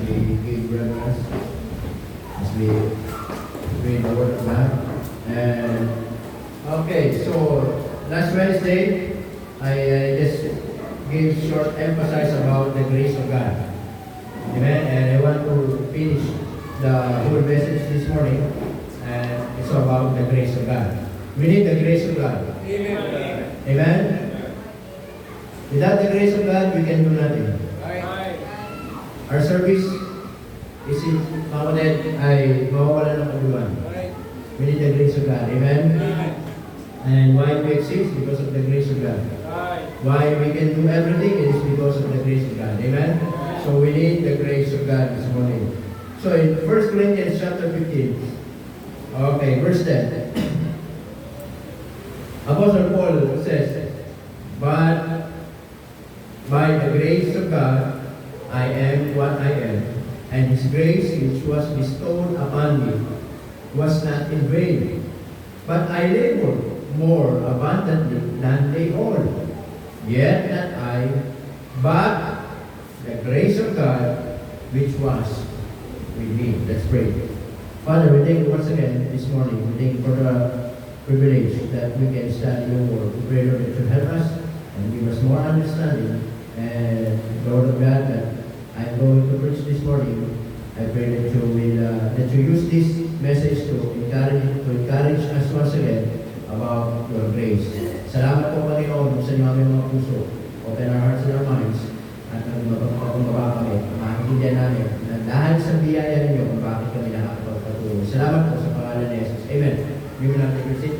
we give reverence, as we read the Word of God. And okay, so last Wednesday, I just gave short emphasis about the grace of God. Amen. And I want to finish the whole message this morning, and it's about the grace of God. We need the grace of God. Amen. Amen. Without the grace of God, we can do nothing. Our service is kapatid ay mawawala ng kabuuan. We need the grace of God. Amen? And why we exist? Because of the grace of God. Why we can do everything is because of the grace of God. Amen? So we need the grace of God this morning. So in 1 Corinthians chapter 15, okay, verse 10. Apostle Paul says, "But by the grace of God, I am what I am, and His grace which was bestowed upon me was not in vain. But I labored more abundantly than they all. Yet not I, but the grace of God which was with me." Let's pray. Father, we thank you once again this morning. We thank you for the privilege that we can study your word. We pray, Lord, that you help us and give us more understanding. And Lord of God, that I'm going to preach this morning, I pray that you will that you use this message to encourage us once again about your grace. Salamat po, Panginoon, sa inyo aming mga puso. Open our hearts and our minds, at magpapagpapagpapag kami, makikita namin na dahil sa biyaya ninyo kung bakit kami nakakapagpatuloy. Salamat po sa pangalan ni Jesus. Amen. You will not take your seat.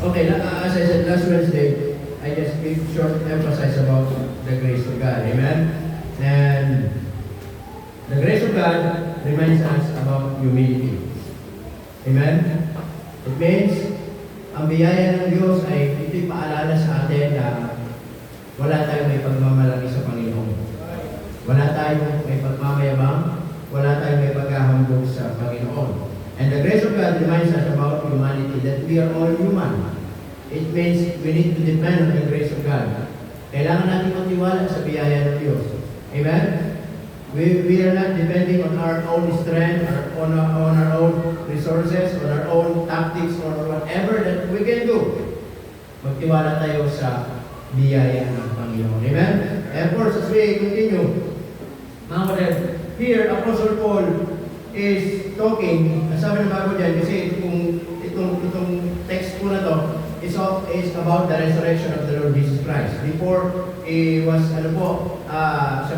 Okay, as I said last Wednesday, I just give short emphasis about the grace of God. Amen? And the grace of God reminds us about humility. Amen? It means, ang biyaya ng Diyos ay ito'y paalala sa atin na wala tayong may pagmamalaki sa Panginoon. Wala tayong may pagmamayabang, wala tayong may paghahambog sa Panginoon. And the grace of God reminds us about humanity, that we are all human. It means we need to depend on the grace of God. Kailangan natin magtiwala sa biyaya ng Diyos. Amen? We are not depending on our own strength, or on our own resources, on our own tactics, or whatever that we can do. Magtiwala tayo sa biyaya ng Panginoon. Amen? And of course, as we continue, mga kapatid, here, Apostle Paul is talking, sabi ng Bible dyan, kasi itong text po na to, is about the resurrection of the Lord Jesus Christ. Before he was, siya po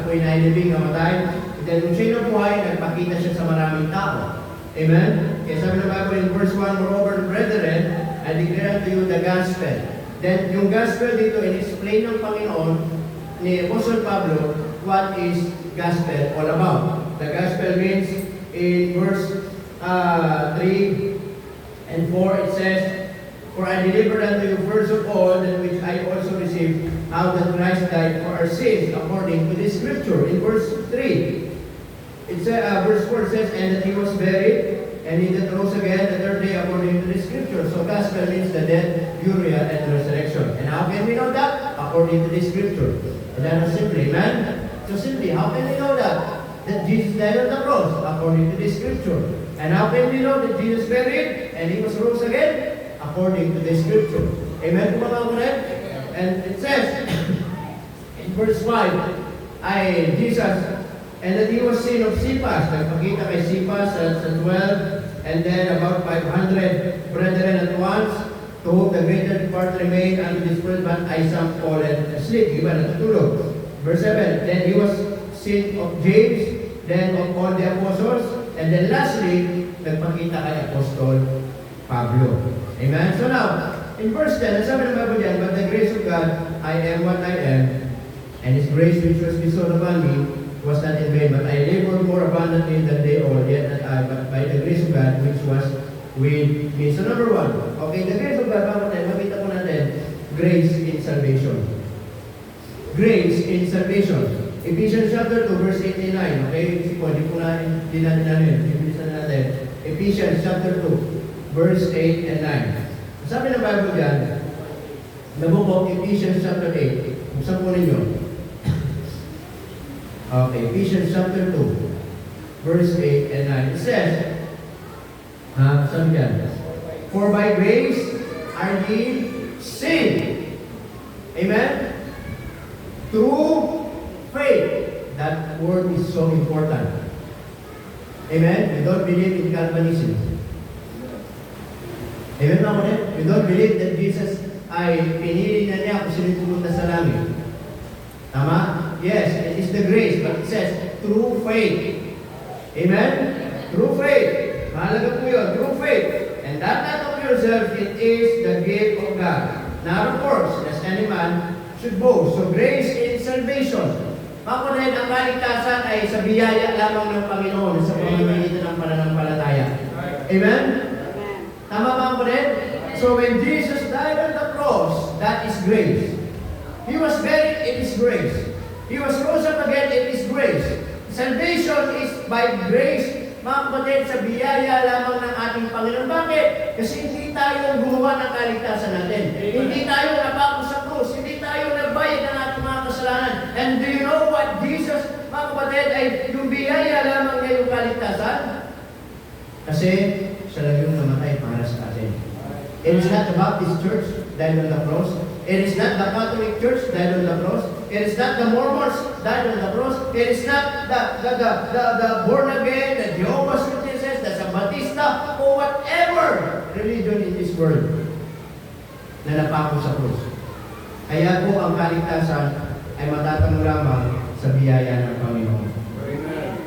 ay nailibing, namatay. Then, nung siya nabuhay, nagpakita siya sa maraming tao. Amen? Kaya sabi ng Bible in verse 1, "Moreover, brethren, I declare unto you the gospel." Then, yung gospel dito, in-explain ng Panginoon ni Apostle Pablo what is gospel all about. The gospel means, in verse 3 and 4, it says, "For I delivered unto you first of all that which I also received, how that Christ died for our sins according to the Scripture." In verse 3, verse 4 says, "And that He was buried, and He that rose again the third day according to the Scripture." So gospel means the death, burial, and resurrection. And how can we know that? According to the Scripture. And that was simply, amen? So simply, how can we know that? That Jesus died on the cross according to the Scripture. And how can we know that Jesus buried and He was rose again? According to the Scripture. Amen, mga kapatid? And it says, in verse 5, Jesus, and that He was seen of Cephas. Nagpakita kay Cephas sa 12, and then about 500 brethren at once, to whom the greater part remained unto this world, but I some fallen asleep. Iba natutulog. Verse 7, then He was seen of James, then of all the apostles, and then lastly, nagpakita kay Apostol Pablo. Amen? So now, in verse 10, sabi ng Bible dyan, "But the grace of God, I am what I am, and His grace which was bestowed upon me was not in vain, but I labored more abundantly than they all, yet not I, but by the grace of God which was with me." So number 1, okay, the grace of God, mga kapatid, makita po natin, grace in salvation. Grace in salvation. Ephesians chapter 2, verse 8 and 9. Okay, hindi po natin natin. Ibilisan natin. Ephesians chapter 2, verse 8 and 9. Sabi ng Bible dyan, the book of Ephesians chapter 8, buksan po ninyo. Okay, Ephesians chapter 2, verse 8 and 9. It says, sabi yan, for by grace are ye saved. Amen? Through faith. That word is so important. Amen? We don't believe in Calvinism. Amen, mga kapatid? We don't believe that Jesus ay pinili na niya kung sino pumunta sa langit. Tama? Yes, it is the grace, but it says, through faith. Amen? Through faith. Mahalaga po yun, through faith. And that not of yourself, it is the gift of God. Now, of course, as any man should boast. So, grace in salvation. Mga kapatid, ang kaligtasan ay sa biyaya lamang ng Panginoon sa pamamagitan ng pananampalataya. Amen? Tama ba, kapatid? So, when Jesus died on the cross, that is grace. He was buried, it is grace. He was rose up again, it is grace. Salvation is by grace, mga kapatid, sa biyaya lamang ng ating Panginoon. Bakit? Kasi hindi tayo gumawa ng kaligtasan natin. Hindi tayo napako sa krus. Hindi tayo nagbayad ng ating mga kasalanan. And do you know what Jesus, mga kapatid, ay yung biyaya lamang niya yung kaligtasan? Kasi siya lang yung namatay para sa atin. It is not the Baptist Church died on the cross. It is not the Catholic Church died on the cross. It is not the Mormons died on the cross. It is not the born again, the Jehovah's Witnesses, the Sabbatista, or whatever religion in this world na napako sa cross. Kaya po ang kaligtasan ay matatanong lamang sa biyaya ng Panginoon.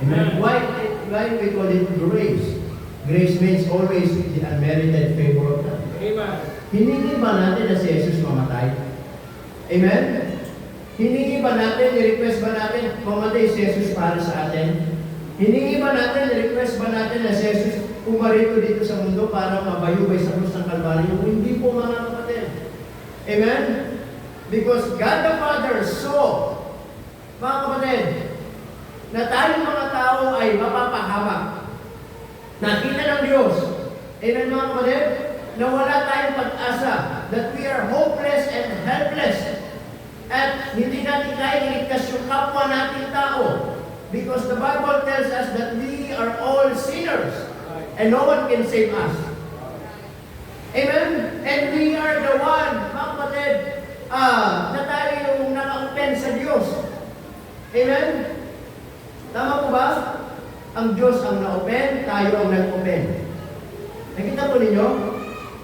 Amen. Why we call it grace? Grace means always the unmerited favor of God. Amen. Hiningi ba natin na si Jesus mamatay? Amen? Hiningi ba natin, i-request ba natin mamatay si Jesus para sa atin? Hiningi ba natin, i-request ba natin na si Jesus pumarito dito sa mundo para mabayubay sa krus ng Kalbaryo? Hindi po, mga kapatid. Amen? Because God the Father saw, mga kapatid, na tayong mga tao ay mapapahamak. Nakita ng Diyos. Amen, mga kapatid? Na wala tayong pag-asa, that we are hopeless and helpless. At hindi natin kaya iligtas yung kapwa nating tao. Because the Bible tells us that we are all sinners. And no one can save us. Amen? And we are the one, mga kapatid, na tayo yung naka-open sa Diyos. Amen? Tama po ba? Ang Diyos ang na-open, tayo ang nag-open. Nakita po ninyo?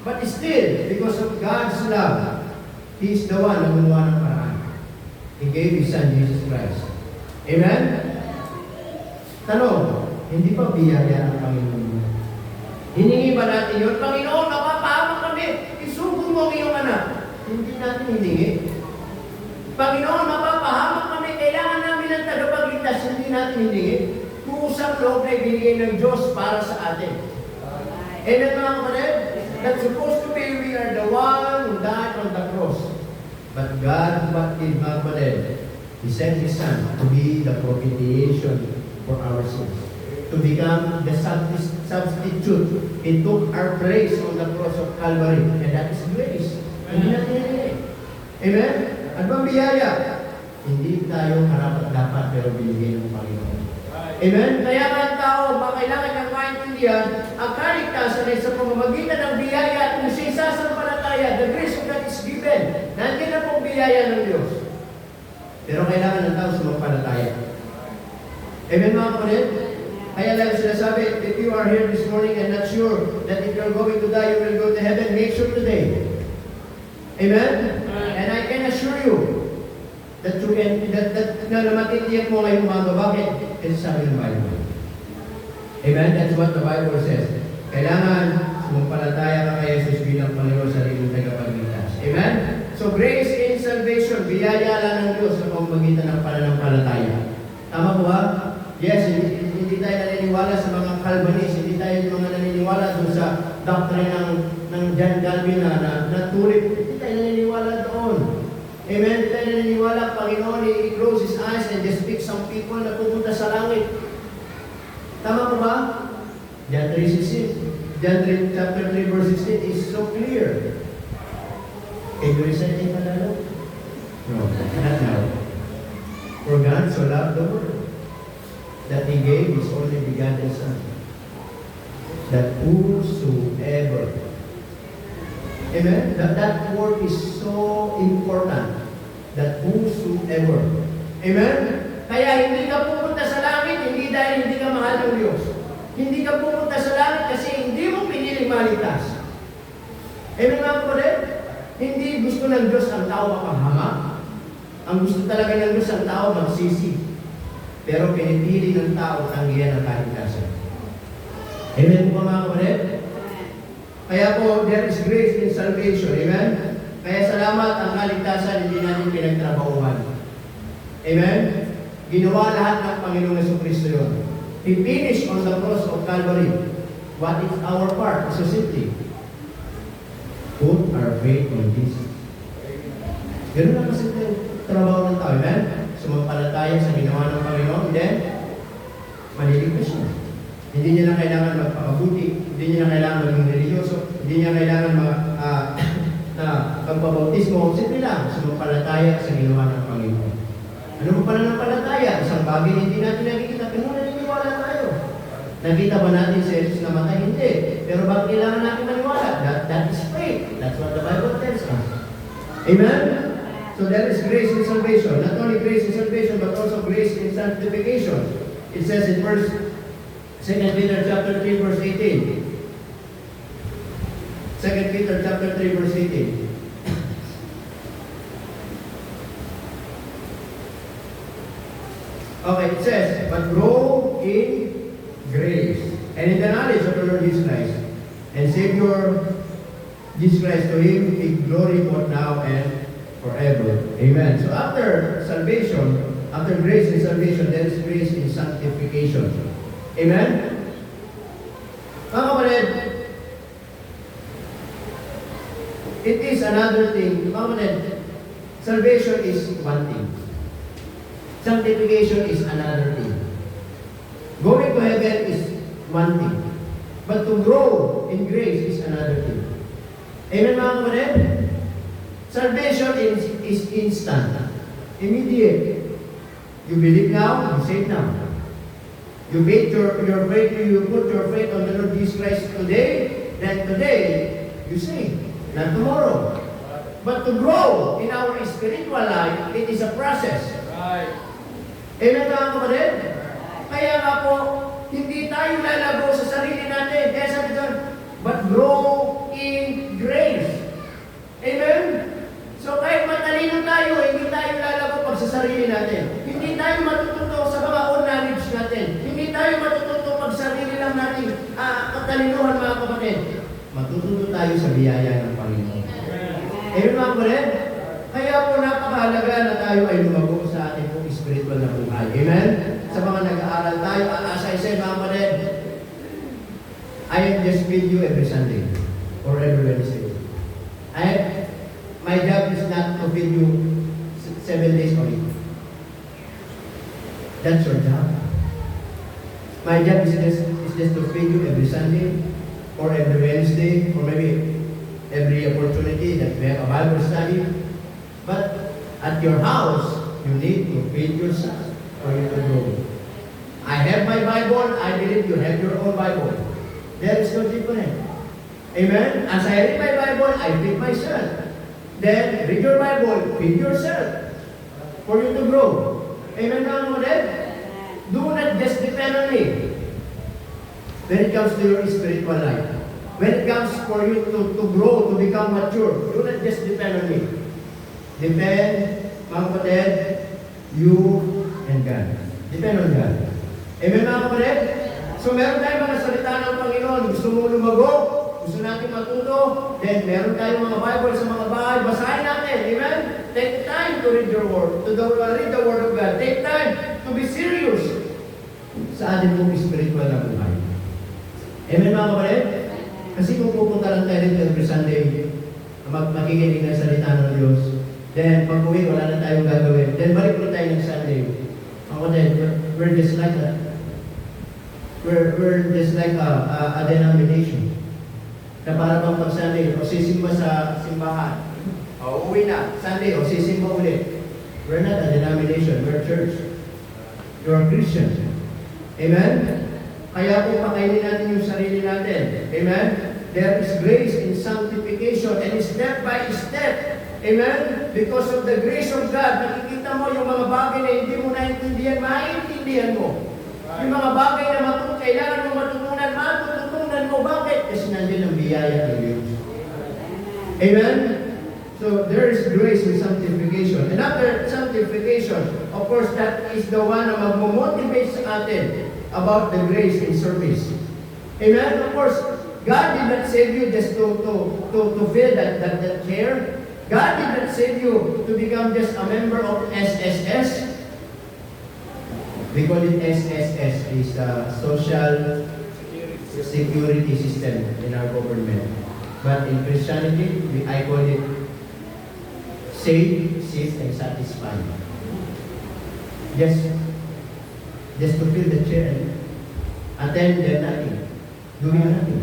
But still, because of God's love, He is the one na gumawa ng paraan. He gave His Son, Jesus Christ. Amen? Tanong, hindi pa biyaya ng Panginoon? Hiningi ba natin yun? Panginoon, napapahamak kami. Isugo mo ang iyong anak. Hindi natin hiningi. Panginoon, napapahamak kami. Kailangan namin ng tagapagligtas. Hindi natin hiningi. Kusang loob na ibinigay ng Diyos para sa atin. Amen, mga kapatid? That's supposed to be, we are the one who died on the cross. But God, what did, mga kapatid? He sent His Son to be the propitiation for our sins. To become the substitute. He took our place on the cross of Calvary. And that is grace. Hindi natin hiningi. Amen? At bang biyaya? Hindi tayo karapat-dapat pero binigay ng Panginoon. Amen? Kaya nga ang tao, kailangan niyang maintindihan, ang kaligtasan ay sa pamamagitan ng biyaya at kung siya sasampalataya, the grace of God is given. Nandiyan na pong biyaya ng Diyos. Pero kailangan ng tao sumampalataya. Amen, mga kapatid? Kaya lang sinasabi, if you are here this morning and not sure that if you're going to die, you will go to heaven, make sure today. Amen? And I can assure you, that you can, na matitiyak mo ngayong umaga. Bakit? Kasi sabi ng Bible. Amen? That's what the Bible says. Kailangan sumampalataya ka kay Jesus bilang Panginoon sa iyong tagapagligtas. Amen? So, grace in salvation, biyaya lang ng Diyos sa pamamagitan ng pananampalataya. Tama po ba? Yes, hindi tayo naniniwala sa mga Calvinist, hindi tayo mga naniniwala doon sa doctrine ng John Calvin na tulip. Hindi tayo naniniwala doon. Amen? Tayo naniniwala, Panginoon, He close His eyes and just pick some people na pupunta sa langit. Tama po ba? John 3:16. John 3, chapter 3, verse 16 is so clear. Can you recite it, Manalo? No, not now. For God so loved the world that He gave His only begotten Son, that whosoever. Amen? That word is so important. That whosoever. Amen? Kaya hindi ka pupunta sa langit, hindi dahil hindi ka mahal ng Diyos. Hindi ka pupunta sa langit kasi hindi mo pinili maligtas. Amen mga kapatid? Hindi gusto ng Diyos ang tao mapahama. Ang gusto talaga ng Diyos ang tao magsisi. Pero pinipili ng tao tanggihan ang kaligtasan. Amen po mga kapatid? Kaya po, there is grace in salvation. Amen? Kaya salamat ang kaligtasan, hindi natin pinagtrabahuan. Amen? Ginawa lahat ng Panginoong Jesucristo yun. He finished on the cross of Calvary. What is our part? So simply, put our faith on Jesus. Ganun lang kasi yung trabaho ng tao. Amen? Sumampalataya sa ginawa ng Panginoon, then, maliligtas siya. Hindi niya na kailangan magpakabuti, hindi niya na kailangan maging religyoso, hindi niya kailangan magpabautismo. Simple lang, sumampalataya sa ginawa ng Panginoon. Ano mo pananampalataya? Isang bagay hindi natin nakikita, pero naniniwala tayo. Nakita ba natin si Jesus na matay? Hindi. Pero bakit kailangan natin maniwala? That is faith. That's what the Bible tells us. Amen? So there is grace in salvation. Not only grace in salvation, but also grace in sanctification. It says in 2 Peter chapter 3, verse 18. 2 Peter chapter 3, verse 18. Okay, it says, but grow in grace and in the knowledge of the Lord Jesus Christ, and Savior Jesus Christ, to Him be glory both now and forever. Amen. So after salvation, after grace in salvation, there is grace in sanctification. Amen? Mga kapatid, it is another thing. Mga kapatid, salvation is one thing. Sanctification is another thing. Going to heaven is one thing. But to grow in grace is another thing. Amen mga kapatid? Salvation is instant. Immediate. You believe now, you save now. You put your faith on the Lord Jesus Christ today, then today, you save. Not tomorrow. But to grow in our spiritual life, it is a process. Right. Amen mga kapatid? Kaya nga po, hindi tayo lalago sa sarili natin. Kaya sabi doon, but grow in grace. Amen? So kahit matalino tayo, hindi tayo lalago pag sa sarili natin. Hindi tayo matututo sa mga own knowledge natin. Hindi tayo matututo pag sarili lang natin katalinuhan mga kapatid. Matututo tayo sa biyaya ng Panginoon. Amen mga kapatid? Kaya po napakahalaga na tayo ay lumago sa ating pong spiritual na buhay. Amen? Sa mga nag-aaral tayo, as I said mga kapatid, I just feed you every Sunday or every Wednesday. My job is not to feed you 7 days a week. That's your job. My job is just to feed you every Sunday or every Wednesday or maybe every opportunity that we have a Bible study. But at your house, you need to feed yourself for you to grow. I have my Bible, I believe you have your own Bible. There is no difference. Amen? As I read my Bible, I feed myself. Then, read your Bible, feed yourself for you to grow. Amen mga kapatid? Do not just depend on me when it comes to your spiritual life. When it comes for you to grow, to become mature, do not just depend on me. Depend, mga kapatid, you and God. Depend on God. Amen mga kapatid? So meron tayong mga salita ng Panginoon. Gusto mo lumago? Gusto natin matuto? Then meron tayong mga Bible sa mga bahay. Basahin natin. Amen? Take time to read your word. Read the word of God. Take time to be serious sa ating pong spiritual na buhay. Amen mga kapatid? Kasi kung pupunta lang tayo dito every Sunday, makikinig ng salita ng Diyos, then pag uwi, wala na tayong gagawin. Then balik ulit tayo ng Sunday. Ako din, we're just like that. We're just like a denomination. Na para bang pag Sunday, o sisimba sa simbahan. O uwi na, Sunday, o sisimba ulit. We're not a denomination, we're a church. You're a Christian. Amen? Kaya po pakainin natin yung sarili natin. Amen? There is grace in sanctification and step by step. Amen? Because of the grace of God, nakikita mo yung mga bagay na hindi mo naintindihan, maintindihan mo. Yung mga bagay na kailangan mo matutunan mo. Bakit? Kasi nandiyan ang biyaya ng Diyos. Amen? So, there is grace in sanctification. And after sanctification, of course, that is the one na mag-motivate sa atin about the grace in service. Amen? Of course, God did not save you just to fill that chair. God did not save you to become just a member of SSS. We call it SSS, is Social Security System in our government. But in Christianity, I call it Save, Safe, and Satisfied. Just to fill the chair and attend nothing, doing nothing.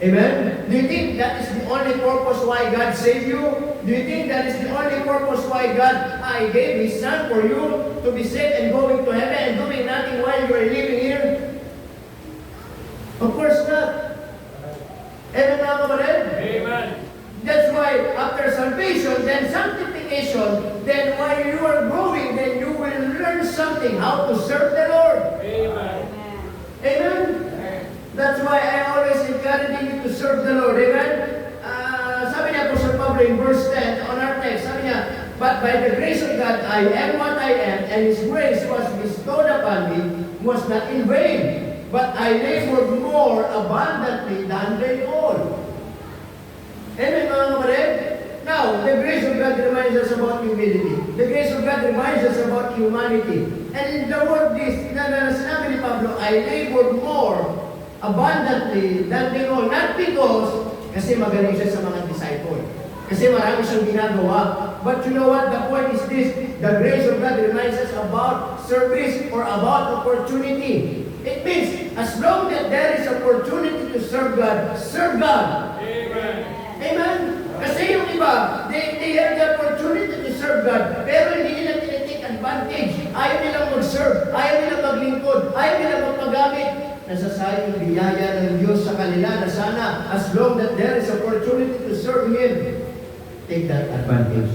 Amen? Do you think that is the only purpose why God saved you? Do you think that is the only purpose why God gave His Son for you to be saved and going to heaven and doing nothing while you are living here? Of course not. Amen, mga kapatid? Amen. That's why after salvation, then sanctification, then while you are growing, then you will learn something, how to serve the Lord. Amen. Amen? That's why I always encourage you to serve the Lord. Amen? Sabi niya po Sir Pablo in verse 10 on our text, sabi niya, but by the grace of God, I am what I am, and His grace was bestowed upon me, was not in vain, but I labored more abundantly than they all. Amen, mga kapatid? Now, the grace of God reminds us about humility. The grace of God reminds us about humanity. And in the word this, na sinabi ni Pablo, I labored more abundantly than they all. Not because, kasi magaling siya sa mga disciple. Kasi marami siyang ginagawa. But you know what? The point is this. The grace of God reminds us about service or about opportunity. It means, as long that there is opportunity to serve God, serve God. Amen. Amen? Kasi yung iba, they have the opportunity to serve God, pero hindi nila tinitake advantage. Ayaw nilang mag-serve, ayaw nilang maglingkod, ayaw nilang magpagamit. Nasasayang yung biyaya ng Diyos sa kanila na sana, as long that there is opportunity to serve Him, take that advantage.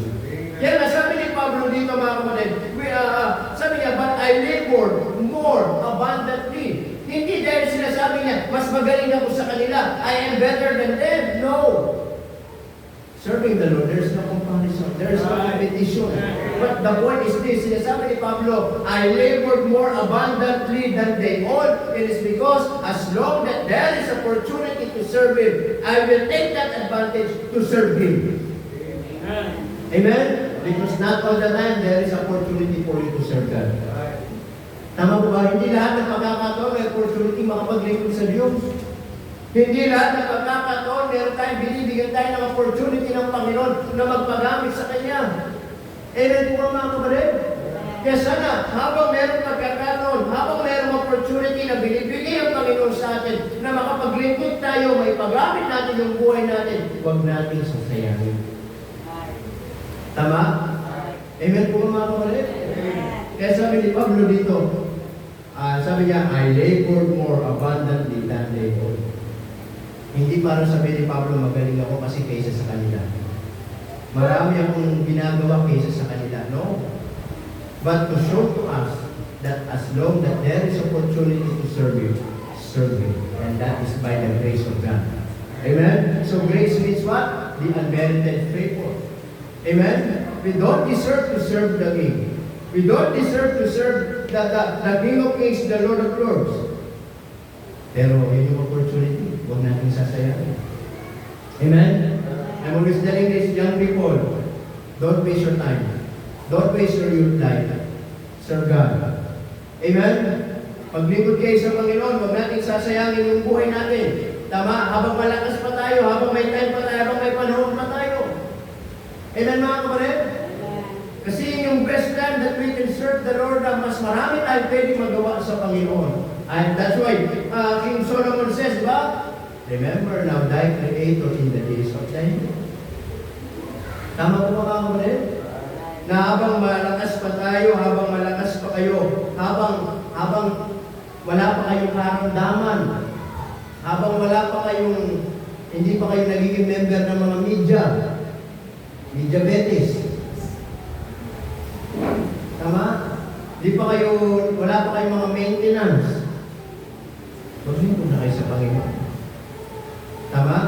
Yan na sabi ni Pablo dito, mga kapatid. Sabi niya, but I labored more abundantly. Hindi dahil sinasabi niya, mas magaling ako sa kanila, I am better than them. No. Serving the Lord, there's no comparison, there's no competition. But the point is this, sinasabi ni Pablo, I labored more abundantly than they all. It is because as long that there is opportunity to serve Him, I will take that advantage to serve Him. Amen? Amen? Because not all the time there is opportunity for you to serve God. Tama po ba? Hindi lahat ng pagkakataon may opportunity makapaglingkod sa Diyos. Hindi lahat ng pagkakataon meron tayong binibigyan tayo ng opportunity ng Panginoon na magpagamit sa Kanya. Amen po ba, mga kapatid? Kaya sana, habang meron pagkakataon, habang meron opportunity na binibigay ang Panginoon sa atin na makapaglingkod tayo, may paggamit natin yung buhay natin, huwag natin sasayangin. Tama? Amen po mga kapatid? Kaya sabi ni Pablo dito, sabi niya, I labored more abundantly than they all. Hindi para sabihin ni Pablo, magaling ako kasi kaysa sa kanila. Marami akong ginagawa kaysa sa kanila. No. But to show to us that as long that there is opportunity to serve you, serve Him. And that is by the grace of God. Amen? So grace means what? The unmerited favor. Amen? We don't deserve to serve the King. We don't deserve to serve the King of Kings, the Lord of Lords. Pero yun yung opportunity. Huwag natin sasayangin. Amen? I'm always telling these young people, don't waste your time. Don't waste your youth life. Serve God. Amen? Paglingkod kayo sa Panginoon, huwag natin sasayangin yung buhay natin. Tama? Habang malakas pa tayo, habang may time pa tayo, habang may panahon pa tayo. Amen, mga kapatid? Kasi yung best time that we can serve the Lord, mas marami tayo pwede magawa sa Panginoon. And that's why King Solomon says, ba? Remember now thy Creator in the days of thy youth. Tama po mga kapatid? Na habang malakas pa tayo, habang malakas pa kayo, habang wala pa kayong karamdaman, habang wala pa kayong, hindi pa kayo nagiging member ng mga diabetes. Tama? Di pa kayo, wala pa kayong mga maintenance. Maglingkod na kayo sa Panginoon. Tama?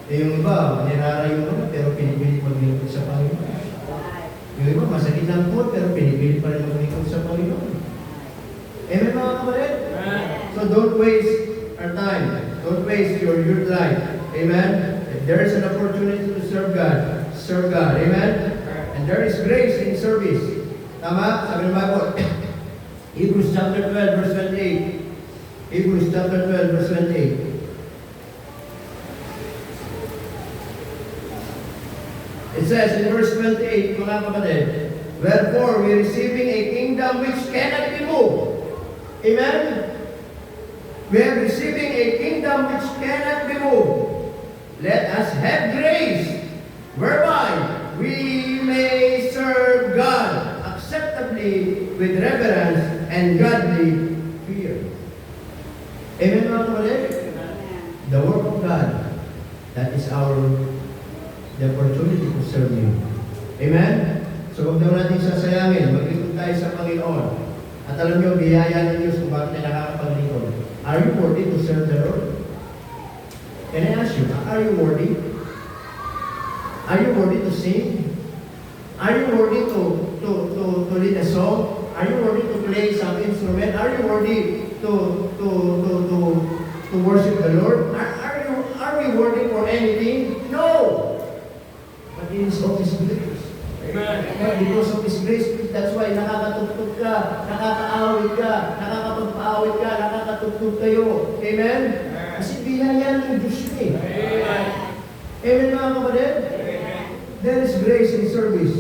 Eh yung iba, nirarayo na pero pinipilit maglingkod sa Panginoon. Yung iba, masakit ng puwet pero pinipilit pa rin maglingkod sa Panginoon. Amen mga kapatid? So don't waste our time. Don't waste your youth life. Amen? If there is an opportunity to serve God, serve God. Amen? And there is grace in service. Tama? Sabi ng Bible, Hebrews chapter 12, verse 28. Hebrews chapter 12, verse 28. It says in verse 28, mga kapatid, wherefore we receiving a kingdom which cannot be moved. Amen? We are receiving a kingdom which cannot be moved. Let us have grace, whereby we may serve God acceptably with reverence and godly fear. Amen, mga kapatid? The work of God, that is the opportunity to serve Him. Amen? So huwag naman natin sasayangin, maglingkod tayo sa Panginoon. At alam niyo, biyaya ng Diyos kung bakit tayo nakakapaglingkod. Are you worthy to serve the Lord? Can I ask you, are you worthy? Are you worthy to sing? Are you worthy to lead a song? Are you worthy to play some instrument? Are you worthy to worship the Lord? Are we worthy for anything? No! But it is of His grace. Amen. Because of His grace, that's why nakakatugtog ka, nakakaawit ka, nakakapagpaawit ka, nakakatugtog kayo. Amen? Kasi biyaya ng Diyos yun eh. Amen. Amen mga kapatid? There is grace in service.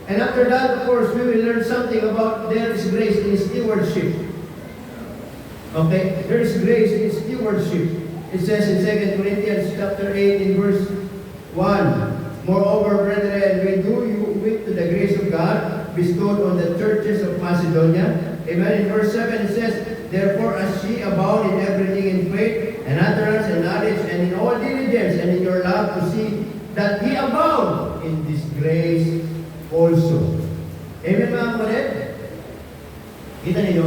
And after that, of course, we will learn something about there is grace in stewardship. Okay? There is grace in stewardship. It says in 2 Corinthians chapter 8 in verse 1, moreover, brethren, we do you wit to the grace of God bestowed on the churches of Macedonia. Amen. In verse 7 it says, therefore as ye abound in everything in faith and utterance and knowledge and in all diligence and in your love to see that ye abound in this grace also. Amen mga kapatid? Kita ninyo,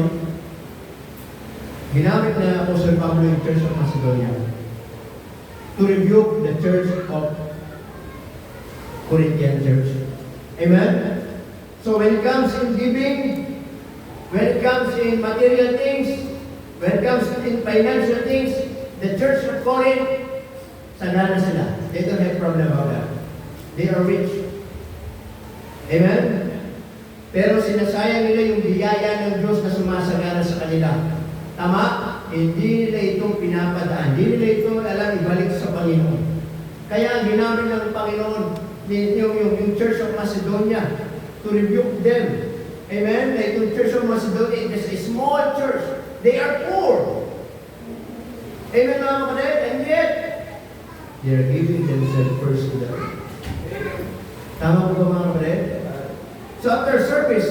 ginamit na Apostle Pablo yung Church of Macedonia to rebuke the church of Corinthian church. Amen? So when it comes in giving, when it comes in material things, when it comes in financial things, the church of Corinth, sagana sila. They don't have problem about that. They are rich. Amen? Pero sinasayang nila yung biyaya ng Diyos na sumasagana sa kanila. Tama? Hindi nila ito pinapadaan. Hindi nila ito alam ibalik sa Panginoon. Kaya ginamit ng Panginoon yung Church of Macedonia to rebuke them. Amen? Like yung Church of Macedonia, it is a small church. They are poor. Amen mga kapatid? And yet, they are giving themselves first to the Lord. Tama po ba mga kapatid? So after service,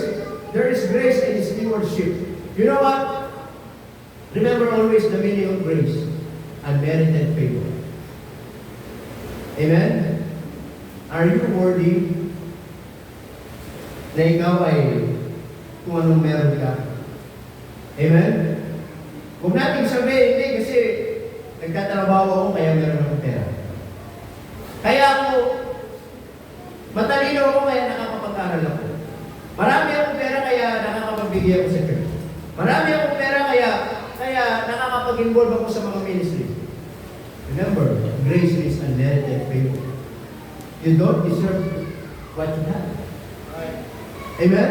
there is grace and stewardship. You know what? Remember always the meaning of grace. Unmerited favor. Amen? Are you worthy na ikaw ay kung anong meron ka? Amen? Huwag natin sabihin, hindi kasi nagtatrabaho ako kaya meron akong pera. Kaya ako, matalino ako kaya nakakapag-aral ako. Marami akong pera kaya nakakapagbigay ako sa church. Marami akong pera kaya nakakapag-involve ako sa mga ministry. Remember, grace is unmerited favor. You don't deserve what you have. Amen?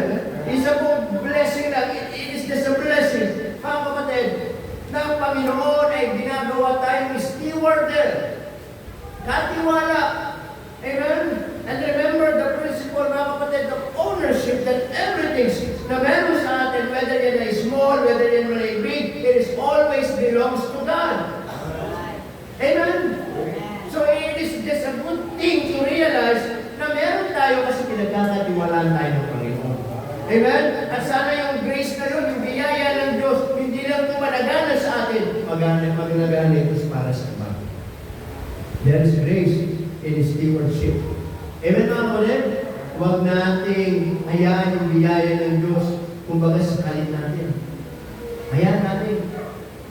It's a blessing lang. It is just a blessing. Mga kapatid, ng Panginoon ay ginagawa tayong stewardess. Katiwala. Amen? And remember the principle, mga kapatid, of ownership that everything na meron sa atin, whether yan ay small, whether yan ay big, it is always belongs to God. Amen? So it is just a good thing to realize na meron tayo kasi pinagkakatiwalaan tayo ng Panginoon. Amen? At sana yung grace na yun, yung biyaya ng Diyos, hindi lang legalitos para sa iba. There is grace in stewardship. Amen mga kapatid? Huwag nating hayaan yung biyaya ng Diyos kumbaga sakalin natin. Hayaan natin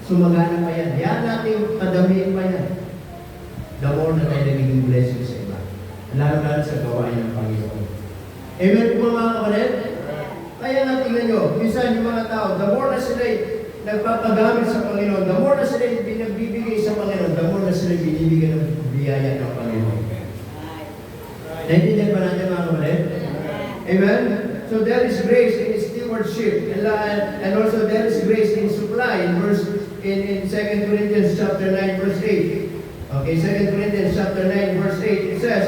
sumagana pa yan. Hayaan natin padamiin pa yan. The more na tayo nagiging blessing sa iba. Lalo-lalo sa gawain ng Panginoon. Amen po mga kapatid? Kaya nga tingnan nyo, minsan yung mga tao, the more na sila nagpapagamit sa Panginoon, the more na sila nagbibigay sa Panginoon, the more na sila binibigyan ng biyaya ng Panginoon. Naintindihan ba natin mga kapatid? Amen? So there is grace in stewardship, and also there is grace in supply. In 2 Corinthians chapter 9 verse 8. Okay, 2 Corinthians chapter 9 verse 8, it says,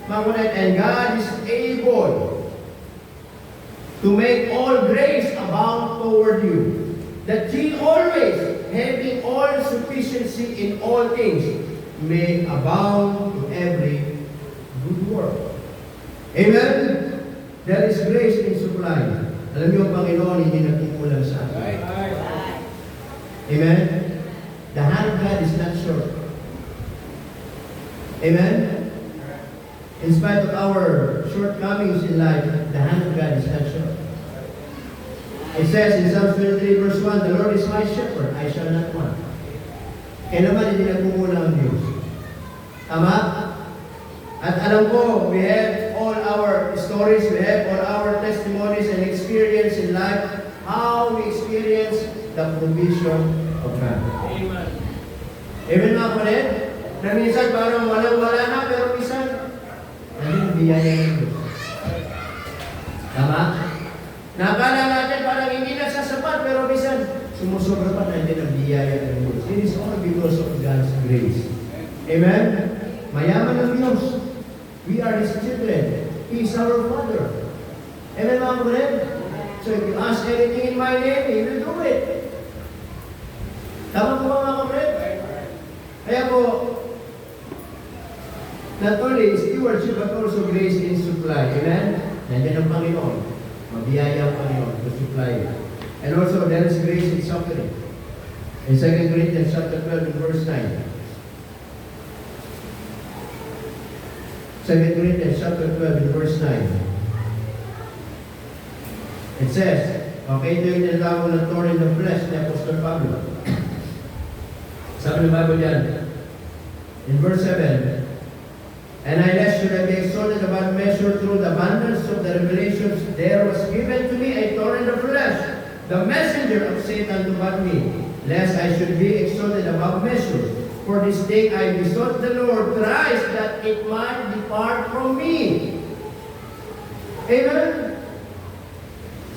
mga kapatid, and God is able to make all grace abound toward you, that ye always, having all sufficiency in all things, may abound to every good work. Amen? There is grace in supply. Alam niyo, Panginoon, hindi nagkukulang sa atin. Amen? The hand of God is not short. Amen? In spite of our shortcomings in life, the hand of God is not short. It says in Psalm 23 verse 1, the Lord is my shepherd, I shall not want. Kaya naman hindi nagkukulang ang Diyos. Tama? At alam ko, we have all our stories, we have all our testimonies and experience in life, how we experience the provision of God. Amen. Amen mga kapatid? Na minsan parang walang-wala na, pero minsan, ang biyaya ng Diyos. Tama? Nakala natin parang hindi na sasapat, pero minsan, sumusobra pa natin ang biyaya ng Diyos. It is all because of God's grace. Amen? Mayaman ang Diyos. We are His children. He is our Father. Amen mga kapatid? So if you ask anything in my name, He will do it. Tama po ba mga kapatid? Kaya po, not only stewardship, but also grace in supply. Amen? Nandiyan ang Panginoon. Mabiyaya ang Panginoon to supply. And also, there is grace in suffering. In 2 Corinthians chapter 12 and verse 9. 2 Corinthians chapter 12 and verse 9. It says, okay, ito yung tinatawag ng thorn in the flesh ni Apostle Pablo. Sabi ng Bible yan, in verse 7, and I lest should I be exalted above measure through the abundance of the revelations, there was given to me a thorn in the flesh, the messenger of Satan to butt me, lest I should be exalted above measure. For this thing I besought the Lord thrice that it might depart from me. Amen?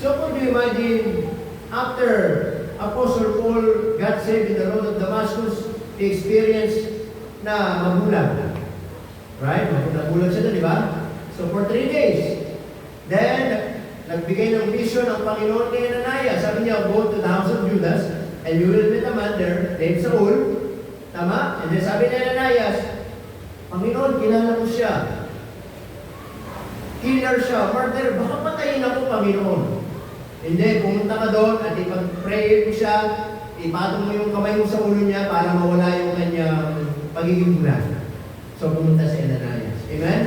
So could you imagine, after Apostle Paul got saved in the road of Damascus, he experienced na mabulag. Right? Nabulag siya doon, di ba? So for 3 days. Then, nagbigay ng vision ang Panginoon kay Ananias. Sabi niya, go to the house of Judas, and you will meet a man there named Saul. Tama? And then sabi ni Ananias, Panginoon, kilala ko siya. Killer siya, murderer, baka patayin ako, Panginoon. Hindi, pumunta ka doon at ipag-pray mo siya, ipatong mo yung kamay mo sa ulo niya para mawala yung kanyang pagiging bulag. So, pumunta si Ananias. Amen?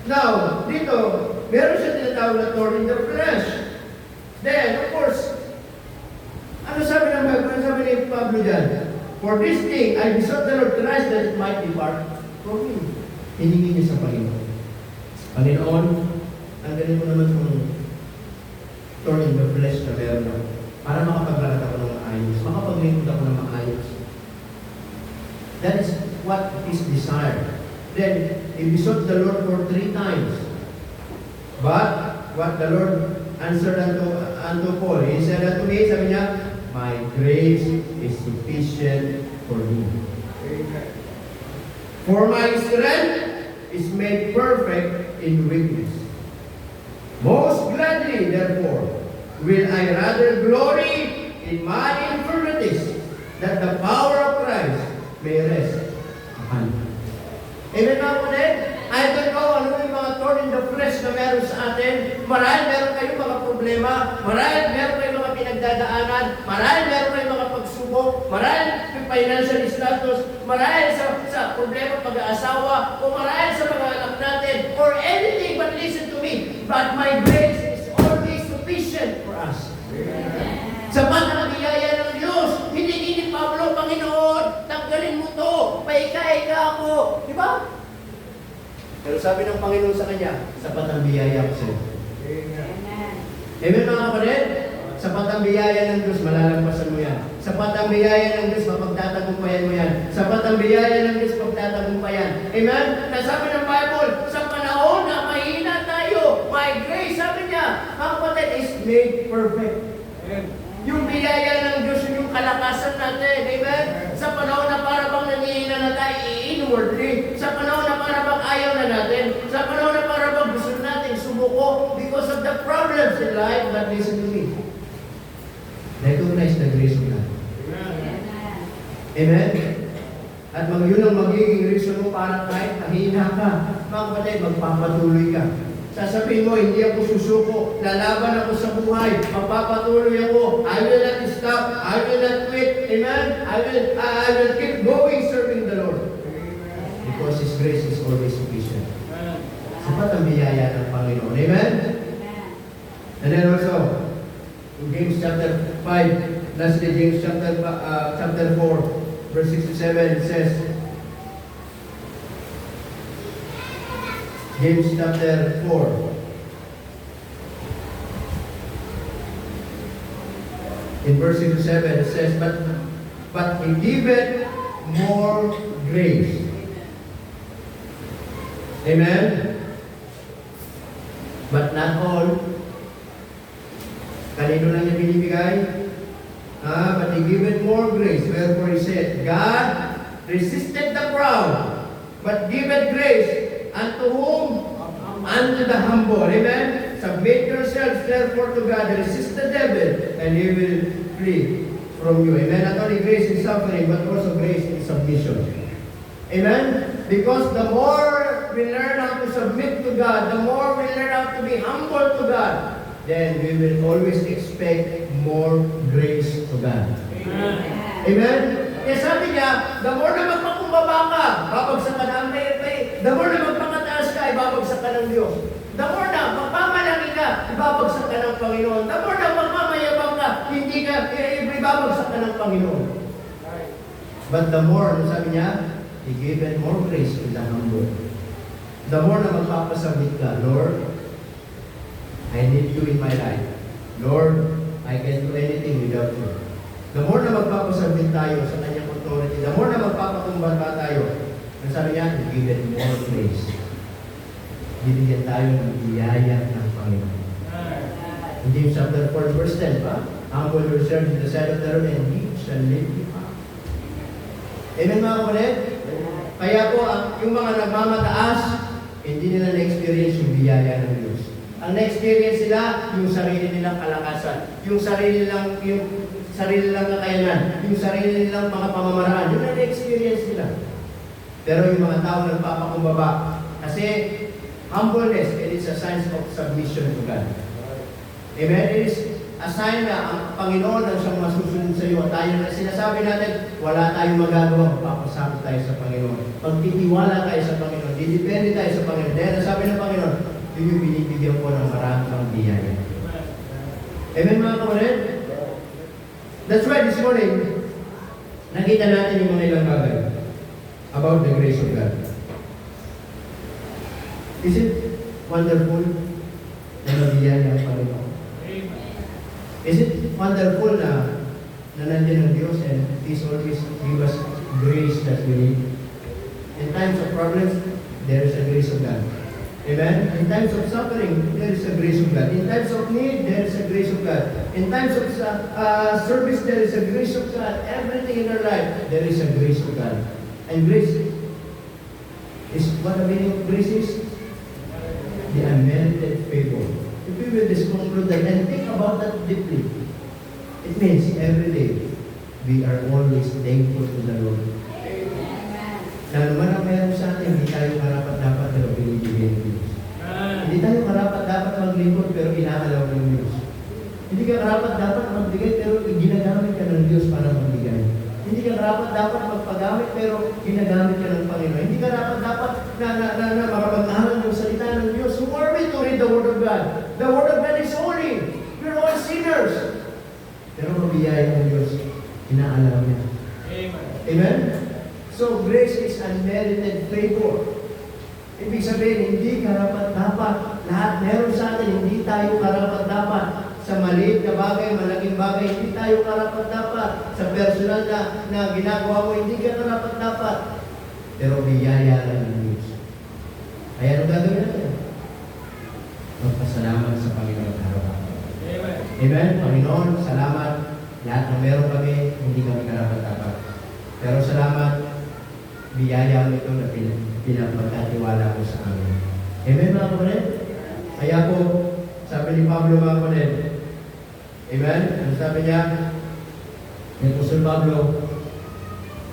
Now, dito, meron siya tinatawag na thorn in the flesh. Then, of course, ano sabi ng Bible? Ano sabi ni Pablo dyan? For this thing, I besought the Lord thrice that it might depart from me. Hiningi niya sa Panginoon. Panginoon, ang galing mo naman kung thorn in the flesh na meron ako para makapaglalat ako ng maayos, makapaglingkod ako ng maayos. That is what is desired. Then, he besought the Lord for 3 times. But, what the Lord answered unto Paul, he said unto me, sabi niya, my grace is sufficient for you. For my strength is made perfect in weakness. Most gladly, therefore, will I rather glory in my infirmities, that the power of Christ may rest upon me. Amen mga kapatid? I don't know ano yung mga thorn in the flesh na meron sa atin. Marahil meron kayong mga problema, marahil meron kayong mga pinagdadaanan, marahil meron kayong mga pagsubok, marahil financial status, marahil sa problema pag-aasawa, o marahil sa mga anak natin, or anything, but listen to me, but my grace is always sufficient for us. Sapat ang biyaya ng Diyos. Hindi ni Pablo, Panginoon, tanggalin mo to, paika-ika ako. Di ba? Pero sabi ng Panginoon sa kanya, sapat ang biyaya ko sa'yo. Amen mga kapatid? Sapat ang biyaya ng Diyos, malalagpasan mo yan. Sapat ang biyaya ng Diyos, mapagtatagumpayan mo yan. Sapat ang biyaya ng Diyos, pagtatagumpayan. Amen? Nasabi ng Bible, sa panahon na mahina tayo, my grace, sabi niya, mga kapatid, is made perfect. Amen. Yung biyaya ng Diyos, yung kalakasan natin. Amen? Sa panahon na para bang nanghihina na tayo inwardly, sa panahon na para bang ayaw na natin, sa panahon na para bang gusto natin sumuko because of the problems in life, but listen to me. Recognize the grace of God. Amen? At yun ang magiging reason mo para kahit mahina ka, mga kapatid, magpapatuloy ka. Sasabihin mo, hindi ako susuko, lalaban ako sa buhay, magpapatuloy ako, I will not stop, I will not quit, amen? I will keep going serving the Lord. Because His grace is always sufficient. Sapat ang biyaya ng Panginoon, amen? And then also, in James chapter 5, lastly James chapter 4, verse 6 to 7, it says, James chapter 4. In verse 6 to 7, it says, But He giveth more grace. Amen? But not all. Kanino lang niya binibigay? But He giveth more grace. Wherefore He said, God resisted the proud, but giveth grace unto whom? Unto the humble. Amen? Submit yourselves therefore to God. Resist the devil, and he will flee from you. Amen? Not only grace in suffering, but also grace in submission. Amen? Because the more we learn how to submit to God, the more we learn how to be humble to God, then we will always expect more grace to God. Amen? Kaya sabi niya, the more na magpakumbaba ka, babagsak ka na ang may. The more na magpakataas ka, ibabagsak ka ng Diyos. The more na magpamalaki ka, ibabagsak ka ng Panginoon. The more na magmamayabang ka, hindi ka, ibabagsak ka ng Panginoon. But the more, ano sabi niya, He gave more grace to the humble. The more na magpapasabit ka, Lord, I need you in my life. Lord, I can't do anything without you. The more na magpapasabit tayo sa kanyang authority, the more na magpapakumbaba tayo, ang sabi niya, given more grace. Binigyan tayo ng biyaya ng Panginoon. In James chapter 4, verse 10, ba? Humble yourselves in the sight of the Lord, and He shall lift you up. Amen mga kapatid? Kaya po, yung mga nagmamataas, hindi nila na-experience yung biyaya ng Diyos. Ang na-experience nila, yung sarili nilang kalakasan, yung sarili nilang kakayanan, yung sarili nilang mga pamamaraan, yun ang na-experience nila. Pero yung mga tao nagpapakumbaba, kasi humbleness, it is a sign of submission to God. Amen? It is a sign na ang Panginoon ang siyang masusunod sa iyo. At tayo na sinasabi natin, wala tayong magagawa, papasakot tayo sa Panginoon. Pagtitiwala tayo sa Panginoon, didepende tayo sa Panginoon. Dahil nasabi ng Panginoon, yung binibigyan ko ng maraming biyaya. Amen mga kapatid? That's why this morning, nakita natin yung mga ilang bagay about the grace of God. Is it wonderful na nabiyaya ang Panginoon? Is it wonderful na nandiyan ang Diyos and He's always give us grace that we need? In times of problems, there is a grace of God. Amen? In times of suffering, there is a grace of God. In times of need, there is a grace of God. In times of service, there is a grace of God. Everything in our life, there is a grace of God. And grace is what the meaning of grace is? The unmerited favor. If we will just conclude that and think about that deeply, it means every day we are always thankful to the Lord. Na naman ang mayroon sa atin, hindi tayo karapat-dapat pero binibigyan ng Diyos. Hindi tayo karapat-dapat maglingkod pero inaalaw ng Diyos. Hindi ka karapat-dapat magbigay pero ginagamit ka ng Diyos para magbigay. Hindi ka dapat magpagamit pero ginagamit ka ng Panginoon. Hindi ka dapat na makapag-aral ng salita ng Diyos. Who are we to read the Word of God? The Word of God is holy. We're all sinners. Pero mabiyaya ng Diyos, inaalam niya. Amen. Amen? So, grace is unmerited favor. Ibig sabihin, hindi karapat-dapat. Lahat meron sa atin, hindi tayo karapat-dapat. Sa maliit na bagay, malaking bagay, hindi tayo karapat-dapat. Sa personal na ginagawa mo, hindi ka karapat-dapat. Pero biyaya lang ng Diyos. Kaya ano gagawin natin? Magpasalamat sa Panginoon araw-araw. Amen. Amen? Panginoon, salamat. Lahat na meron kami, hindi kami karapat-dapat. Pero salamat, biyaya mo ito na pinapagkatiwala mo sa amin. Amen, mga kapatid? Kaya po, sabi ni Pablo, mga kapatid, amen? Ano sabi niya? Ni Apostol Pablo,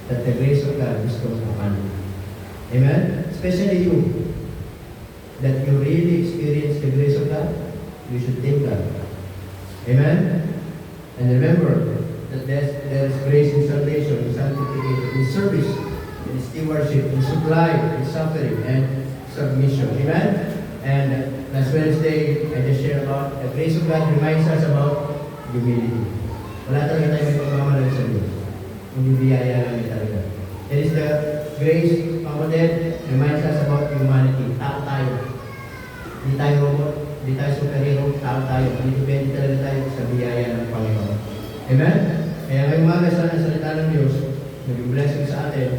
that the grace of God is so upon you. Amen? Especially you, that you really experience the grace of God, you should thank God. Amen? And remember that there's grace in salvation, in sanctification, in service, in stewardship, in supply, in suffering, and submission. Amen? And last Wednesday, I just shared about the grace of God reminds us about humility. Wala talaga tayo may pagmamalag sa Diyos. Kung biyaya lang talaga. It is the grace, kapatid, reminds us about humanity. Tao tayo. Hindi tayo robot, hindi tayo superhero, tao tayo. Depende talaga tayo sa biyaya ng Panginoon. Amen? Kaya ngayong umaga sana salita ng Diyos, naging blessing sa atin,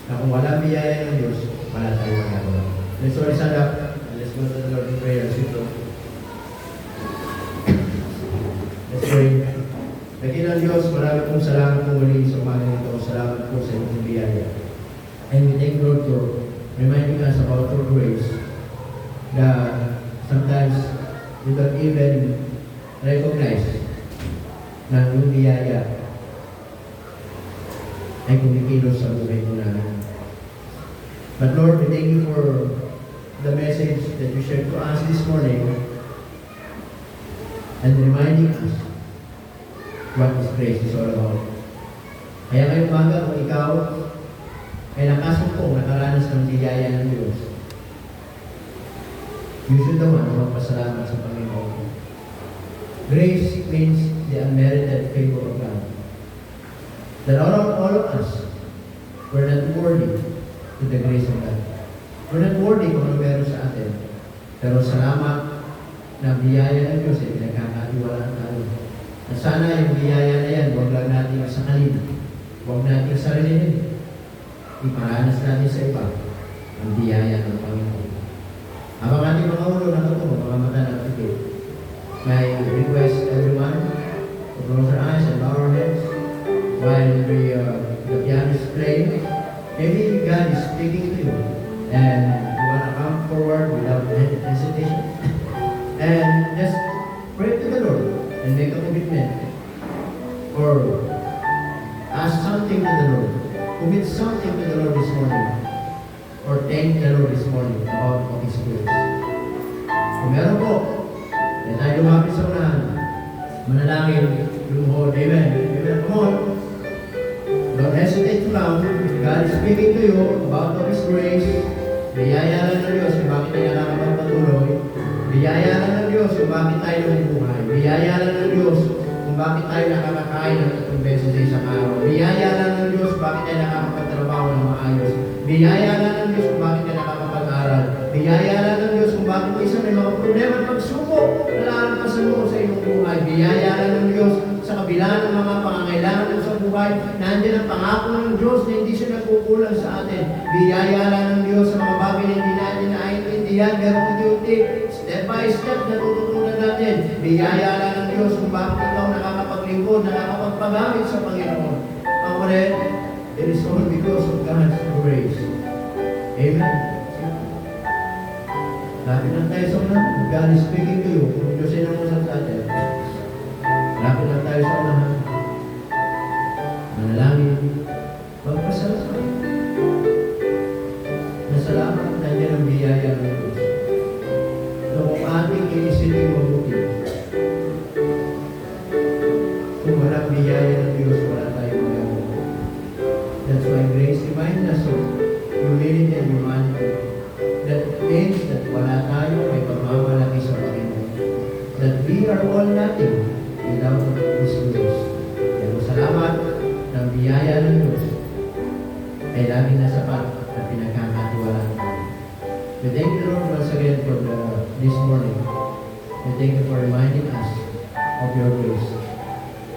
na kung walang biyaya ng Diyos, wala tayo magagawa. Let's all stand up. Let's go to the Lord in prayer. Let's pray. Dakilang Diyos, marami pong salamat po muli sa umaga nito. Salamat po sa inyong biyaya. And we thank Lord for reminding us about your grace that sometimes we don't even recognize na yung biyaya ay kumikilos sa buhay mo namin. But Lord, we thank you for the message that you shared to us this morning and reminding us what this grace is all about. Kaya ngayong umaga, kung ikaw ay nakasumpong, nakaranas ng biyaya ng Diyos, you should naman magpasalamat sa Panginoon. Grace means the unmerited favor of God. That all of us were not worthy to the grace of God. We're not worthy kung ano meron sa atin. Pero salamat na biyaya ng Diyos ay pinagkakatiwalaan tayo. At sana yung biyaya na yan, huwag lang natin masakalin. Huwag natin sarilinin. Iparanas natin sa iba ang biyaya ng Panginoon. Habang ating mga ulo natutunan, mga mata natin, may request everyone to close our eyes and bow our heads while the piano is playing. Maybe God is speaking to you and you want to come forward without hesitation and just pray to the Lord and make a commitment or ask something to the Lord. Commit something to the Lord this morning or thank the Lord this morning about His grace. Kung meron po, na tayo lumapit sa unahan, manalangin, lumuhod, amen. Amen. Come on. Don't hesitate to come. God is speaking to you about His grace. Biyaya lang ng Diyos kung bakit tayo nakakapagpatuloy. Biyaya lang ng Diyos kung bakit tayo nabubuhay. Biyaya lang ng Diyos kung bakit tayo nakakakain ng 3 beses sa isang araw. Biyaya lang ng Diyos kung bakit tayo nakakapagtrabaho ng maayos. Biyaya lang ng Diyos kung bakit tayo nakakapag-aral. Biyaya lang ng Diyos kung bakit isa may mga problema at pagsubok na lalampasan mo sa iyong buhay. Biyaya lang ng Diyos sa kabila ng mga pangangailangan mo sa buhay. Nandiyan ang pangako ng Diyos na hindi siya nagkukulang sa atin. Biyaya lang ng Diyos sa mga bagay na hindi natin naiintindihan. Pero unti-unti, step by step, natututunan natin. Biyaya lang ng Diyos kung bakit ikaw nakakapaglingkod, nakakapagpagamit sa Panginoon. Ang ulit, it is all because of God's grace. Amen. Lapit lang tayo sa unahan. God is speaking to you. Kung Diyos ay nangusap sa atin. Lapit lang tayo sa unahan. Manalangin. Magpasalamat. Nasalamat nandiyan ang biyaya ng Diyos. So kung ating iisipin mabuti, kung walang biyaya ng Diyos, wala tayong magagawa. all nothing without His grace. Kaya salamat ng biyaya ng Diyos ay laging na sapat at pinagkakatiwalaan natin. We thank you, Lord, once again for this morning. We thank you for reminding us of your grace.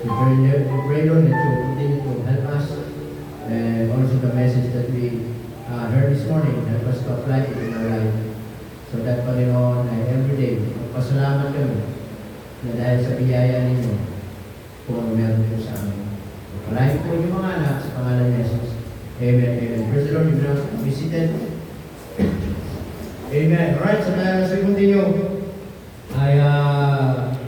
We pray, Lord, that you continue to help us and also the message that we heard this morning, help us to apply it in our life. So that, Panginoon, ay everyday, magpasalamat kami na dahil sa biyaya ninyo kung ano meron nyo sa amin. Palahin po yung mga anak sa pangalan ni Jesus. Amen, amen. Praise the Lord, you now be seated. Amen. Alright, so na sa continue ay